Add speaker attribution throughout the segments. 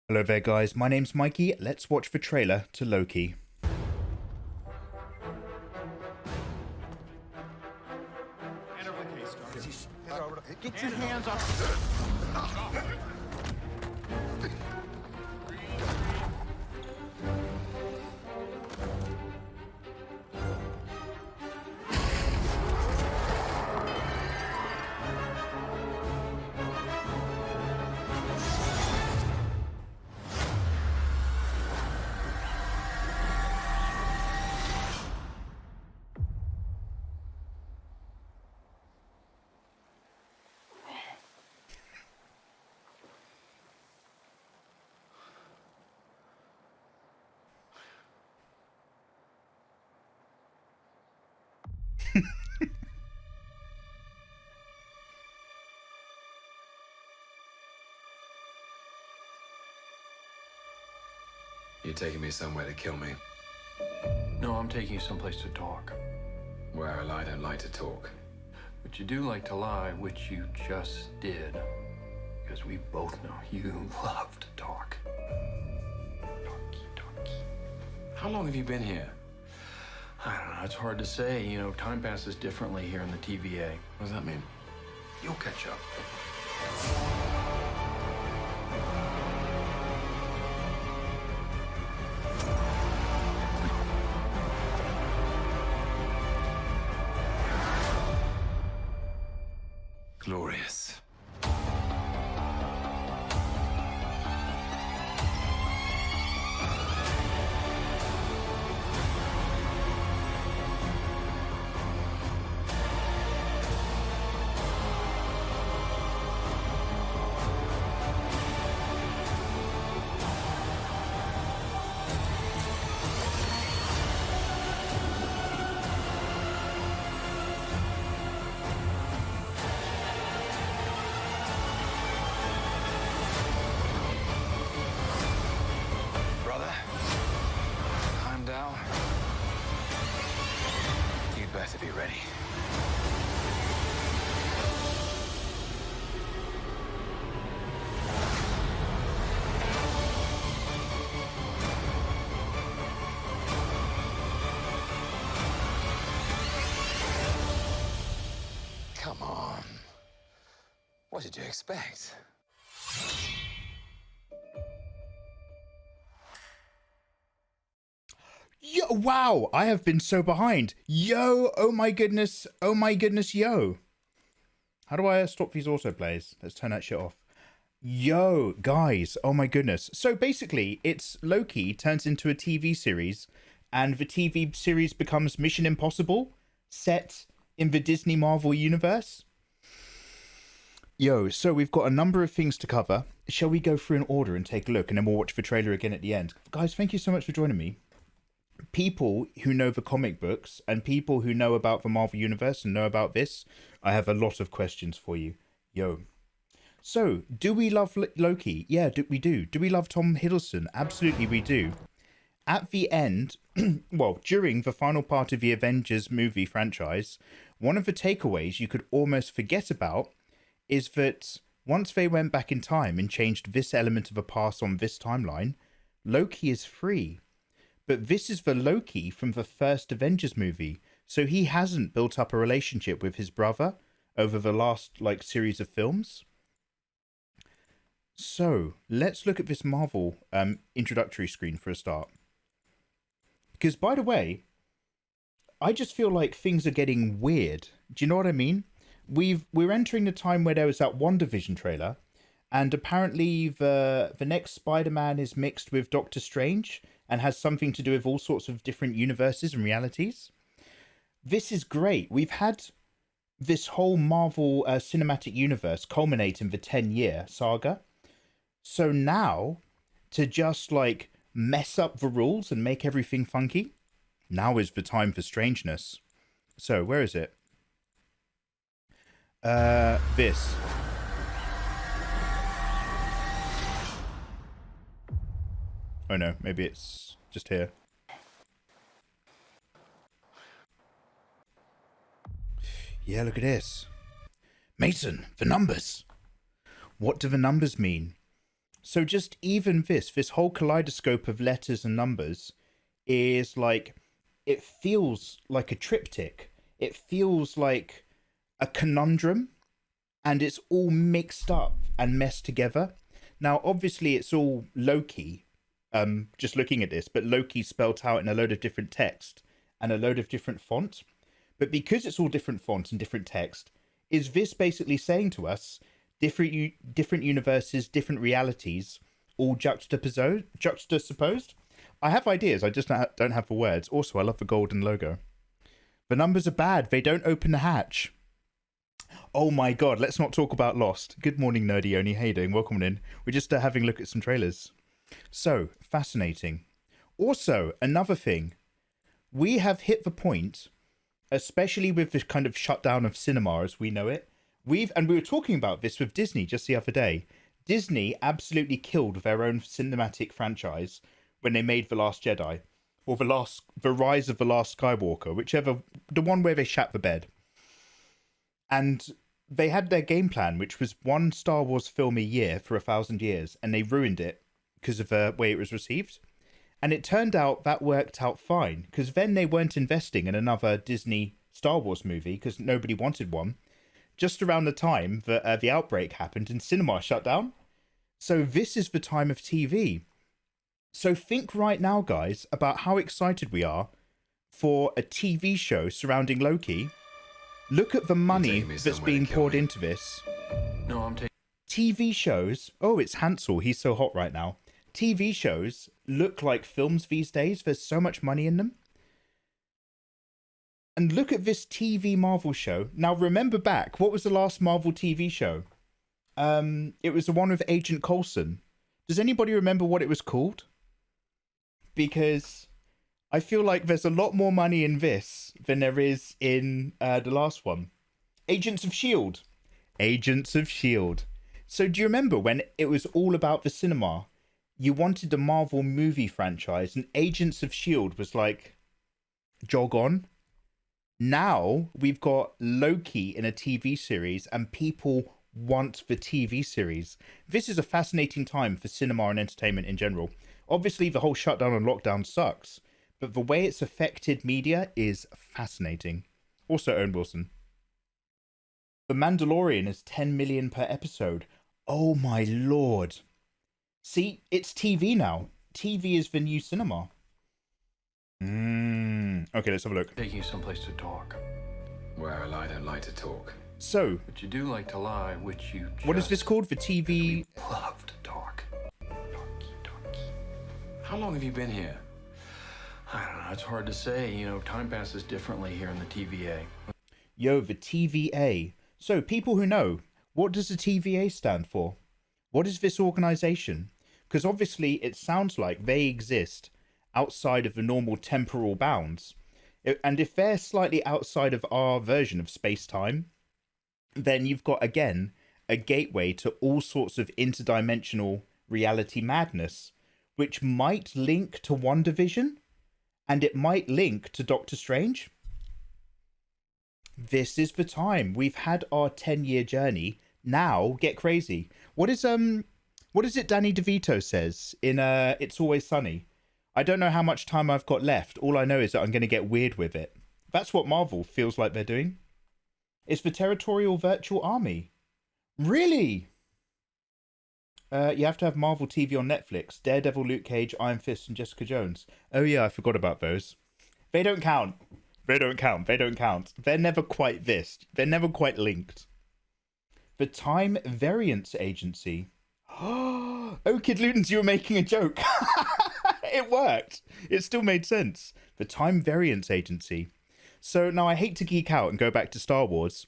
Speaker 1: Hello there, guys. My name's Mikey. Let's watch the trailer to Loki.
Speaker 2: Get your hands off.
Speaker 3: You're taking me somewhere to kill me.
Speaker 4: No, I'm taking you someplace to talk.
Speaker 3: Where I lie, don't like to talk.
Speaker 4: But you do like to lie, which you just did. Because we both know you love to talk. Talky.
Speaker 3: How long have you been here?
Speaker 4: I don't know, it's hard to say. You know, time passes differently here in the TVA.
Speaker 3: What does that mean?
Speaker 4: You'll catch up.
Speaker 3: Glorious. Brother, calm down. You'd better be ready. Come on. What did you expect?
Speaker 1: Yo, wow, I have been so behind. Yo, oh my goodness, yo. How do I stop these autoplays? Let's turn that shit off. Yo, guys, oh my goodness. So basically, it's Loki turns into a TV series, and the TV series becomes Mission Impossible, set in the Disney Marvel universe. Yo, so we've got a number of things to cover. Shall we go through in order and take a look, and then we'll watch the trailer again at the end? Guys, thank you so much for joining me. People who know the comic books and people who know about the Marvel Universe and know about this, I have a lot of questions for you. Yo. So, do we love Loki? Yeah, we do. Do we love Tom Hiddleston? Absolutely we do. At the end, well, during the final part of the Avengers movie franchise, one of the takeaways you could almost forget about is that once they went back in time and changed this element of the past on this timeline, Loki is free. But this is the Loki from the first Avengers movie, so he hasn't built up a relationship with his brother over the last series of films. So let's look at this Marvel introductory screen for a start. Because by the way, I just feel like things are getting weird. Do you know what I mean? We're entering the time where there was that WandaVision trailer, and apparently the next Spider-Man is mixed with Doctor Strange and has something to do with all sorts of different universes and realities. This is great. We've had this whole Marvel cinematic universe culminate in the 10-year saga. So now, to just mess up the rules and make everything funky, now is the time for strangeness. So, where is it? This. Oh no, maybe it's just here. Yeah, look at this. Mason, the numbers. What do the numbers mean? So just even this whole kaleidoscope of letters and numbers is like, it feels like a triptych. It feels like a conundrum, and it's all mixed up and messed together. Now, obviously, it's all Loki, just looking at this, but Loki spelt out in a load of different text and a load of different font. But because it's all different fonts and different text, is this basically saying to us different universes, different realities, all juxtaposed? I have ideas, I just don't have the words. Also, I love the golden logo. The numbers are bad, they don't open the hatch. Oh my god, let's not talk about Lost. Good morning, Nerdy Oni. How you doing? Welcome in. We're just having a look at some trailers. So, fascinating. Also, another thing. We have hit the point, especially with this kind of shutdown of cinema as we know it. We were talking about this with Disney just the other day. Disney absolutely killed their own cinematic franchise when they made The Last Jedi. Or The Rise of the Last Skywalker, whichever, the one where they shat the bed. And they had their game plan, which was one Star Wars film a year for 1,000 years, and they ruined it because of the way it was received. And it turned out that worked out fine, because then they weren't investing in another Disney Star Wars movie because nobody wanted one. Just around the time that the outbreak happened and cinema shut down. So this is the time of TV. So think right now, guys, about how excited we are for a TV show surrounding Loki. Look at the money that's being poured into this.
Speaker 4: No, I'm taking.
Speaker 1: TV shows. Oh, it's Hansel. He's so hot right now. TV shows look like films these days. There's so much money in them. And look at this TV Marvel show. Now, remember back. What was the last Marvel TV show? It was the one with Agent Coulson. Does anybody remember what it was called? Because I feel like there's a lot more money in this than there is in the last one. Agents of S.H.I.E.L.D. Agents of S.H.I.E.L.D. So do you remember when it was all about the cinema? You wanted the Marvel movie franchise, and Agents of S.H.I.E.L.D. was like, jog on. Now we've got Loki in a TV series, and people want the TV series. This is a fascinating time for cinema and entertainment in general. Obviously, the whole shutdown and lockdown sucks, but the way it's affected media is fascinating. Also, Owen Wilson. The Mandalorian is 10 million per episode. Oh my lord. See, it's TV now. TV is the new cinema. Okay, let's have a look.
Speaker 4: Taking you someplace to talk.
Speaker 3: Well, I don't like to talk.
Speaker 1: So,
Speaker 4: But you do like to lie, which you just
Speaker 1: what is this called? The TV...
Speaker 4: We love to talk.
Speaker 3: How long have you been here?
Speaker 4: I don't know, it's hard to say. You know, time passes differently here in the TVA.
Speaker 1: Yo, the TVA. So, people who know, what does the TVA stand for? What is this organization? Because obviously it sounds like they exist outside of the normal temporal bounds. And if they're slightly outside of our version of space-time, then you've got, again, a gateway to all sorts of interdimensional reality madness, which might link to WandaVision, and it might link to Doctor Strange. This is the time. We've had our 10-year journey. Now, get crazy. What is it Danny DeVito says in It's Always Sunny? I don't know how much time I've got left. All I know is that I'm going to get weird with it. That's what Marvel feels like they're doing. It's the Territorial Virtual Army. Really? You have to have Marvel TV on Netflix. Daredevil, Luke Cage, Iron Fist, and Jessica Jones. Oh yeah, I forgot about those. They don't count. They don't count. They don't count. They're never quite this. They're never quite linked. The Time Variance Agency. Oh, Kid Lutens, you were making a joke. It worked. It still made sense. The Time Variance Agency. So now I hate to geek out and go back to Star Wars,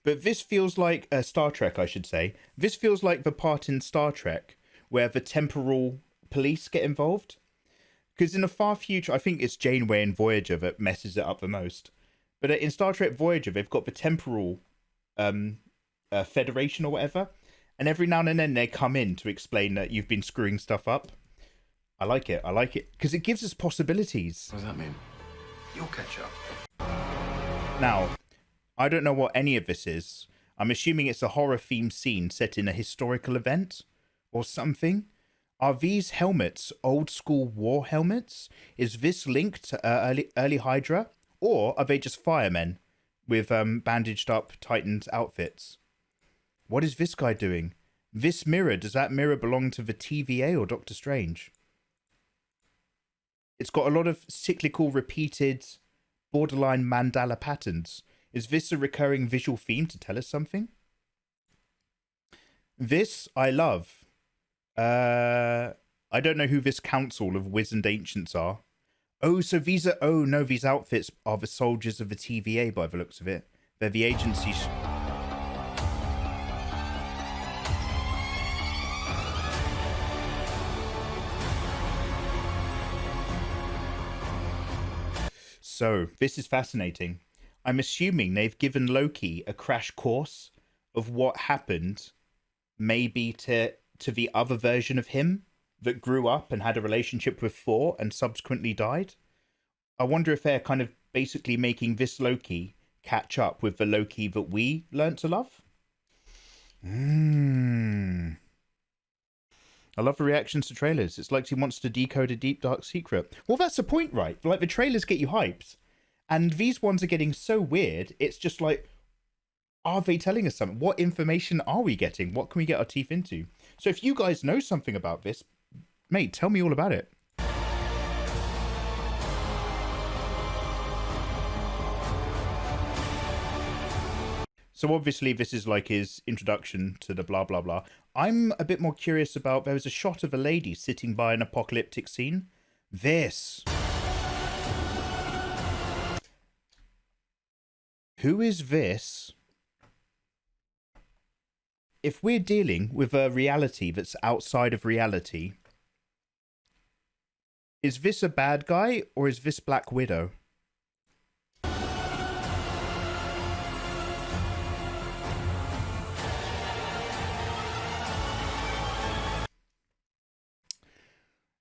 Speaker 1: but this feels like Star Trek, I should say. This feels like the part in Star Trek where the temporal police get involved. Because in the far future, I think it's Janeway and Voyager that messes it up the most. But in Star Trek Voyager, they've got the temporal federation or whatever. And every now and then they come in to explain that you've been screwing stuff up. I like it. I like it. Because it gives us possibilities.
Speaker 3: What does that mean?
Speaker 4: You'll catch up.
Speaker 1: Now, I don't know what any of this is. I'm assuming it's a horror-themed scene set in a historical event. or something? Are these helmets old school war helmets? Is this linked to early Hydra? Or are they just firemen with bandaged up, tightened outfits? What is this guy doing? This mirror, does that mirror belong to the TVA or Doctor Strange? It's got a lot of cyclical, repeated, borderline mandala patterns. Is this a recurring visual theme to tell us something? This I love. I don't know who this council of wizened ancients are. Oh, so these are... Oh, no, these outfits are the soldiers of the TVA by the looks of it. They're the agency... So, this is fascinating. I'm assuming they've given Loki a crash course of what happened maybe to the other version of him that grew up and had a relationship with Thor and subsequently died. I wonder if they're kind of basically making this Loki catch up with the Loki that we learnt to love. I love the reactions to trailers. It's like he wants to decode a deep, dark secret. Well, that's the point, right? Like, the trailers get you hyped. And these ones are getting so weird. It's just like, are they telling us something? What information are we getting? What can we get our teeth into? So if you guys know something about this, mate, tell me all about it. So obviously this is like his introduction to the blah, blah, blah. I'm a bit more curious about, there was a shot of a lady sitting by an apocalyptic scene. This. Who is this? If we're dealing with a reality that's outside of reality, is this a bad guy or is this Black Widow?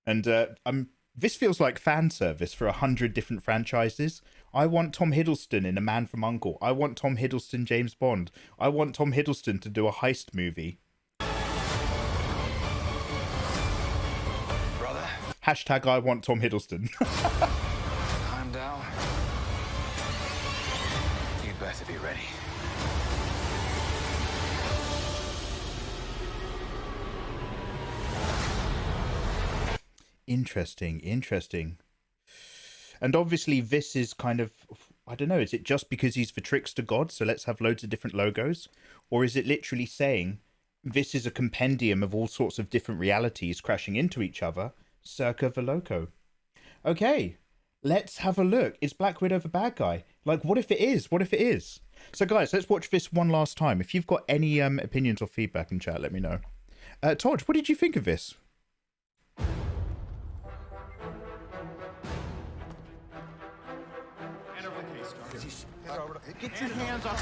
Speaker 1: And this feels like fan service for 100 different franchises. I want Tom Hiddleston in A Man from U.N.C.L.E. I want Tom Hiddleston James Bond. I want Tom Hiddleston to do a heist movie.
Speaker 3: Brother.
Speaker 1: Hashtag I want Tom Hiddleston.
Speaker 3: Calm down. You'd better be ready.
Speaker 1: Interesting. And obviously this is kind of, I don't know, is it just because he's the trickster god, so let's have loads of different logos? Or is it literally saying this is a compendium of all sorts of different realities crashing into each other, circa the loco? Okay, let's have a look. Is Black Widow the bad guy? Like, what if it is? What if it is? So guys, let's watch this one last time. If you've got any opinions or feedback in chat, let me know. Todd, what did you think of this?
Speaker 2: Get your hands off.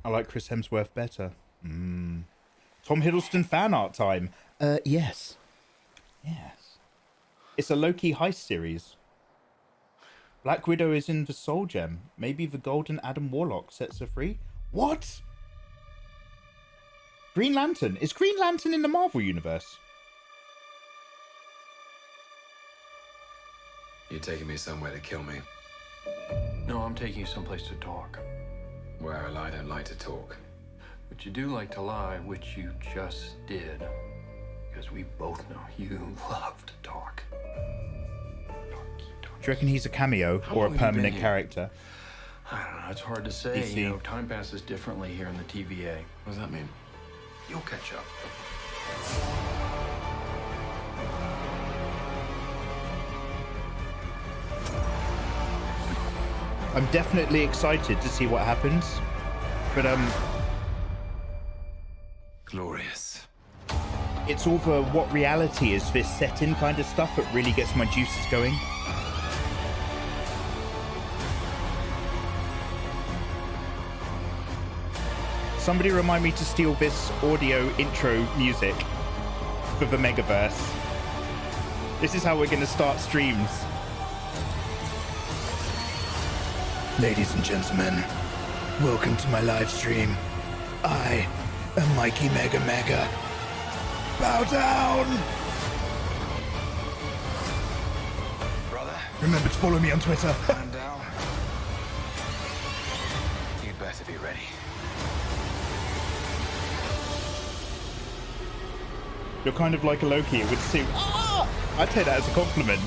Speaker 1: I like Chris Hemsworth better. Tom Hiddleston fan art time. Yes. It's a Loki heist series. Black Widow is in the Soul Gem. Maybe the Golden Adam Warlock sets her free. What? Green Lantern. Is Green Lantern in the Marvel universe?
Speaker 3: You're taking me somewhere to kill me.
Speaker 4: No, I'm taking you someplace to talk.
Speaker 3: Well, I don't like to talk.
Speaker 4: But you do like to lie, which you just did. Because we both know you love to talk.
Speaker 1: Do you reckon he's a cameo or a permanent character?
Speaker 4: I don't know, it's hard to say.
Speaker 1: DC.
Speaker 4: You know, time passes differently here in the TVA.
Speaker 3: What does that mean?
Speaker 4: You'll catch up.
Speaker 1: I'm definitely excited to see what happens. But
Speaker 3: Glorious.
Speaker 1: it's all the what reality is this set in kind of stuff that really gets my juices going. Somebody remind me to steal this audio intro music for the Megaverse. This is how we're going to start streams. Ladies and gentlemen, welcome to my live stream. I am Mikey Mega Mega. Bow down!
Speaker 3: Brother,
Speaker 1: Remember to follow me on Twitter.
Speaker 3: calm down. You better be ready.
Speaker 1: You're kind of like a Loki with a suit. Ah! I'd take that as a compliment.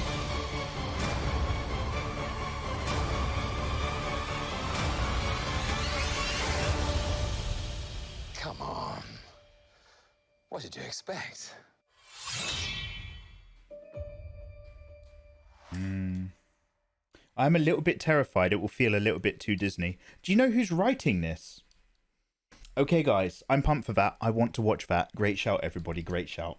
Speaker 3: Come on. What did you expect?
Speaker 1: I'm a little bit terrified it will feel a little bit too Disney. Do you know who's writing this? Okay, guys, I'm pumped for that. I want to watch that. Great shout, everybody. Great shout.